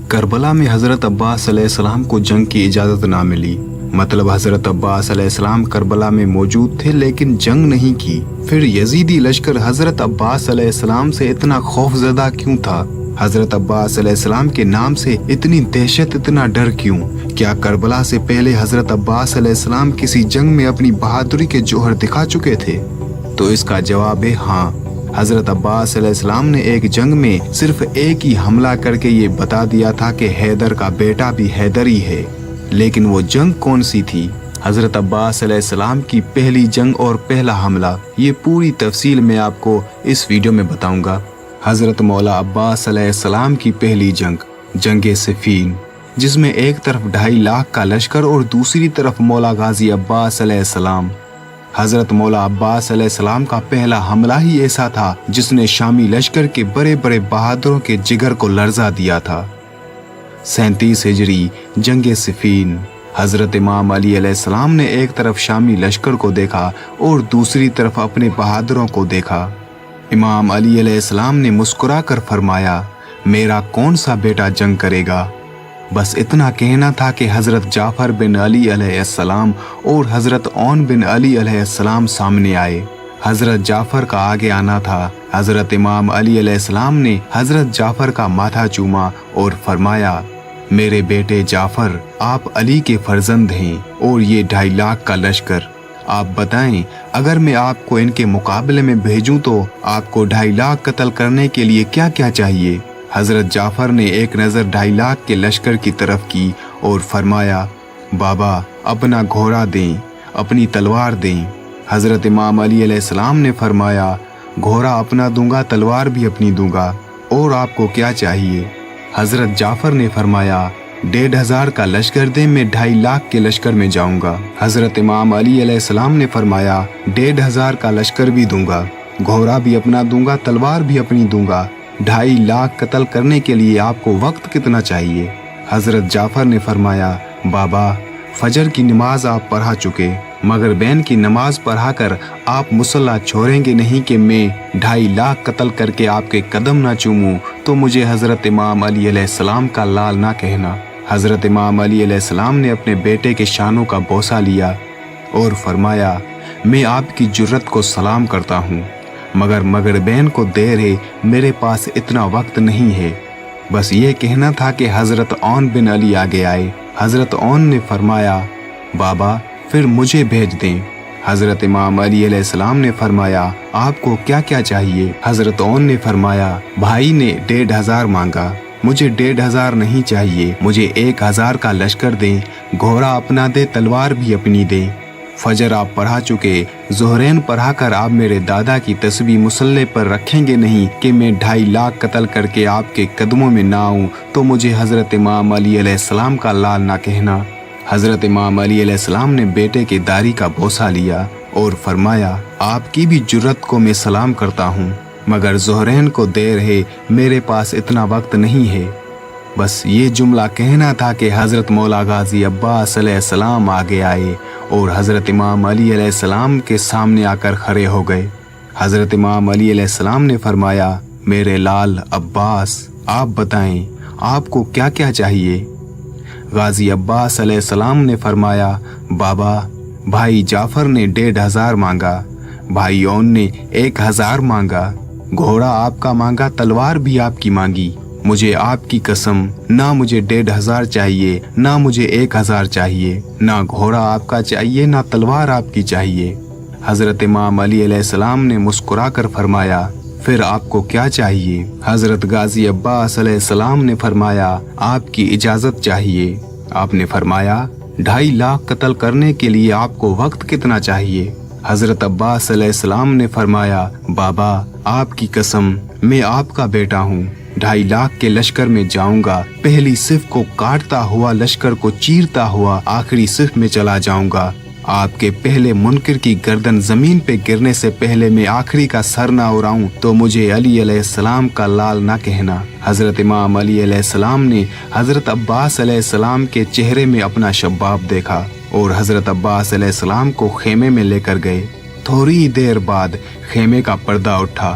کربلا میں حضرت عباس علیہ السلام کو جنگ کی اجازت نہ ملی، مطلب حضرت عباس علیہ السلام کربلا میں موجود تھے لیکن جنگ نہیں کی۔ پھر یزیدی لشکر حضرت عباس علیہ السلام سے اتنا خوف زدہ کیوں تھا؟ حضرت عباس علیہ السلام کے نام سے اتنی دہشت، اتنا ڈر کیوں؟ کیا کربلا سے پہلے حضرت عباس علیہ السلام کسی جنگ میں اپنی بہادری کے جوہر دکھا چکے تھے؟ تو اس کا جواب ہے ہاں۔ حضرت عباس علیہ السلام نے ایک جنگ میں صرف ایک ہی حملہ کر کے یہ بتا دیا تھا کہ حیدر کا بیٹا بھی حیدر ہی ہے، لیکن وہ جنگ کون سی تھی؟ حضرت عباس علیہ السلام کی پہلی جنگ اور پہلا حملہ، یہ پوری تفصیل میں آپ کو اس ویڈیو میں بتاؤں گا۔ حضرت مولا عباس علیہ السلام کی پہلی جنگ، جنگ صفین، جس میں ایک طرف 2.5 لاکھ کا لشکر اور دوسری طرف مولا غازی عباس علیہ السلام۔ حضرت مولا عباس علیہ السلام کا پہلا حملہ ہی ایسا تھا جس نے شامی لشکر کے بڑے بڑے بہادروں کے جگر کو لرزا دیا تھا۔ 37 ہجری، جنگ صفین۔ حضرت امام علی علیہ السلام نے ایک طرف شامی لشکر کو دیکھا اور دوسری طرف اپنے بہادروں کو دیکھا۔ امام علی علیہ السلام نے مسکرا کر فرمایا، میرا کون سا بیٹا جنگ کرے گا؟ بس اتنا کہنا تھا کہ حضرت جعفر بن علی علیہ السلام اور حضرت عون بن علی علیہ السلام سامنے آئے۔ حضرت جعفر کا آگے آنا تھا۔ حضرت امام علی علیہ السلام نے حضرت جعفر کا ماتھا چوما اور فرمایا، میرے بیٹے جعفر، آپ علی کے فرزند ہیں اور یہ 2.5 لاکھ کا لشکر، آپ بتائیں اگر میں آپ کو ان کے مقابلے میں بھیجوں تو آپ کو 2.5 لاکھ قتل کرنے کے لیے کیا کیا چاہیے؟ حضرت جعفر نے ایک نظر 2.5 لاکھ کے لشکر کی طرف کی اور فرمایا، بابا اپنا گھوڑا دیں، اپنی تلوار دیں۔ حضرت امام علی علیہ السلام نے فرمایا، گھوڑا اپنا دوں گا، تلوار بھی اپنی دوں گا، اور آپ کو کیا چاہیے؟ حضرت جعفر نے فرمایا، 1,500 کا لشکر دیں، میں 2.5 لاکھ کے لشکر میں جاؤں گا۔ حضرت امام علی علیہ السلام نے فرمایا، 1,500 کا لشکر بھی دوں گا، گھوڑا بھی اپنا دوں گا، تلوار بھی اپنی دوں گا۔ 2.5 لاکھ قتل کرنے کے لیے آپ کو وقت کتنا چاہیے؟ حضرت جعفر نے فرمایا، بابا فجر کی نماز آپ پڑھا چکے، مگر بین کی نماز پڑھا کر آپ مصلی چھوڑیں گے نہیں کہ میں 2.5 لاکھ قتل کر کے آپ کے قدم نہ چوموں تو مجھے حضرت امام علی علیہ السلام کا لال نہ کہنا۔ حضرت امام علی علیہ السلام نے اپنے بیٹے کے شانوں کا بوسہ لیا اور فرمایا، میں آپ کی جرت کو سلام کرتا ہوں، مگر مغربین کو دیر ہے، میرے پاس اتنا وقت نہیں ہے۔ بس یہ کہنا تھا کہ حضرت عون بن علی آگے آئے۔ حضرت عون نے فرمایا، بابا پھر مجھے بھیج دیں۔ حضرت امام علی علیہ السلام نے فرمایا، آپ کو کیا کیا چاہیے؟ حضرت عون نے فرمایا، بھائی نے 1,500 مانگا، مجھے 1,500 نہیں چاہیے، مجھے 1,000 کا لشکر دیں، گھوڑا اپنا دے، تلوار بھی اپنی دیں۔ فجر آپ پڑھا چکے، ظہرین پڑھا کر آپ میرے دادا کی تسبیح مصلی پر رکھیں گے نہیں کہ میں 2.5 لاکھ قتل کر کے آپ کے قدموں میں نہ آؤں تو مجھے حضرت امام علی علیہ السلام کا لال نہ کہنا۔ حضرت امام علی علیہ السلام نے بیٹے کے داڑھی کا بوسہ لیا اور فرمایا، آپ کی بھی جرت کو میں سلام کرتا ہوں، مگر ظہرین کو دیر ہے، میرے پاس اتنا وقت نہیں ہے۔ بس یہ جملہ کہنا تھا کہ حضرت مولا غازی عباس علیہ السلام آگے آئے اور حضرت امام علی علیہ السلام کے سامنے آ کر کھڑے ہو گئے۔ حضرت امام علی علیہ السلام نے فرمایا، میرے لال عباس، آپ بتائیں آپ کو کیا کیا چاہیے؟ غازی عباس علیہ السلام نے فرمایا، بابا بھائی جعفر نے 1,500 مانگا، بھائی عون نے 1,000 مانگا، گھوڑا آپ کا مانگا، تلوار بھی آپ کی مانگی، مجھے آپ کی قسم نہ مجھے 1,500 چاہیے، نہ مجھے 1,000 چاہیے، نہ گھوڑا آپ کا چاہیے، نہ تلوار آپ کی چاہیے۔ حضرت امام علی علیہ السلام نے مسکرا کر فرمایا، پھر آپ کو کیا چاہیے؟ حضرت غازی عباس علیہ السلام نے فرمایا، آپ کی اجازت چاہیے۔ آپ نے فرمایا، 2.5 لاکھ قتل کرنے کے لیے آپ کو وقت کتنا چاہیے؟ حضرت عباس علیہ السلام نے فرمایا، بابا آپ کی قسم میں آپ کا بیٹا ہوں، 2.5 لاکھ کے لشکر میں جاؤں گا، پہلی صف کو کاٹتا ہوا، لشکر کو چیرتا ہوا آخری صف میں چلا جاؤں گا۔ آپ کے پہلے منکر کی گردن زمین پہ گرنے سے پہلے میں آخری کا سر نہ اڑاؤں تو مجھے علی علیہ السلام کا لال نہ کہنا۔ حضرت امام علی علیہ السلام نے حضرت عباس علیہ السلام کے چہرے میں اپنا شباب دیکھا اور حضرت عباس علیہ السلام کو خیمے میں لے کر گئے۔ تھوڑی دیر بعد خیمے کا پردہ اٹھا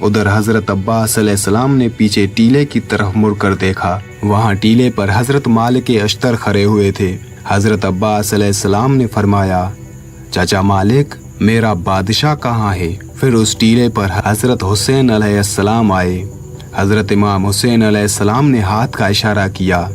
ادھر حضرت عباس علیہ السلام نے پیچھے ٹیلے کی طرف مڑ کر دیکھا، وہاں ٹیلے پر حضرت مالک اشتر کھڑے ہوئے تھے۔ حضرت عباس علیہ السلام نے فرمایا، چچا مالک، میرا بادشاہ کہاں ہے؟ پھر اس ٹیلے پر حضرت حسین علیہ السلام آئے۔ حضرت امام حسین علیہ السلام نے ہاتھ کا اشارہ کیا۔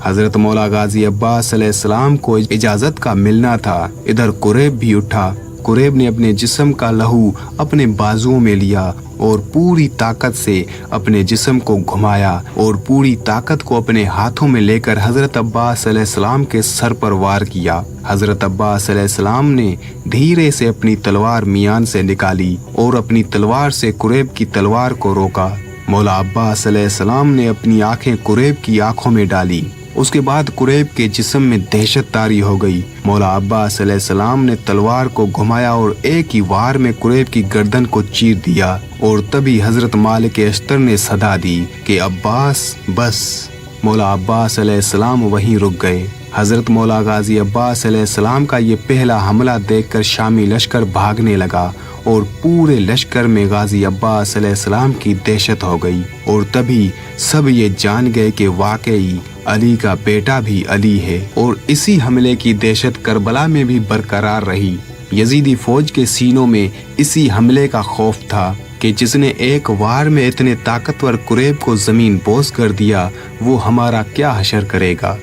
حضرت مولا غازی عباس علیہ السلام کو اجازت کا ملنا تھا۔ ادھر قریب بھی اٹھا۔ قریب نے اپنے جسم کا لہو اپنے بازوؤں میں لیا اور پوری طاقت سے اپنے جسم کو گھمایا اور پوری طاقت کو اپنے ہاتھوں میں لے کر حضرت عباس علیہ السلام کے سر پر وار کیا۔ حضرت عباس علیہ السلام نے دھیرے سے اپنی تلوار میان سے نکالی اور اپنی تلوار سے قریب کی تلوار کو روکا۔ مولا عباس علیہ السلام نے اپنی آنکھیں قریب کی آنکھوں میں ڈالی۔ اس کے بعد قریب کے جسم میں دہشت طاری ہو گئی۔ مولا عباس علیہ السلام نے تلوار کو گھمایا اور ایک ہی وار میں قریب کی گردن کو چیر دیا، اور تبھی حضرت مالک اشتر نے صدا دی کہ عباس بس۔ مولا عباس علیہ السلام وہیں رک گئے۔ حضرت مولا غازی عباس علیہ السلام کا یہ پہلا حملہ دیکھ کر شامی لشکر بھاگنے لگا اور پورے لشکر میں غازی عباس علیہ السلام کی دہشت ہو گئی، اور تبھی سب یہ جان گئے کہ واقعی علی کا بیٹا بھی علی ہے، اور اسی حملے کی دہشت کربلا میں بھی برقرار رہی۔ یزیدی فوج کے سینوں میں اسی حملے کا خوف تھا کہ جس نے ایک وار میں اتنے طاقتور قریب کو زمین بوس کر دیا، وہ ہمارا کیا حشر کرے گا۔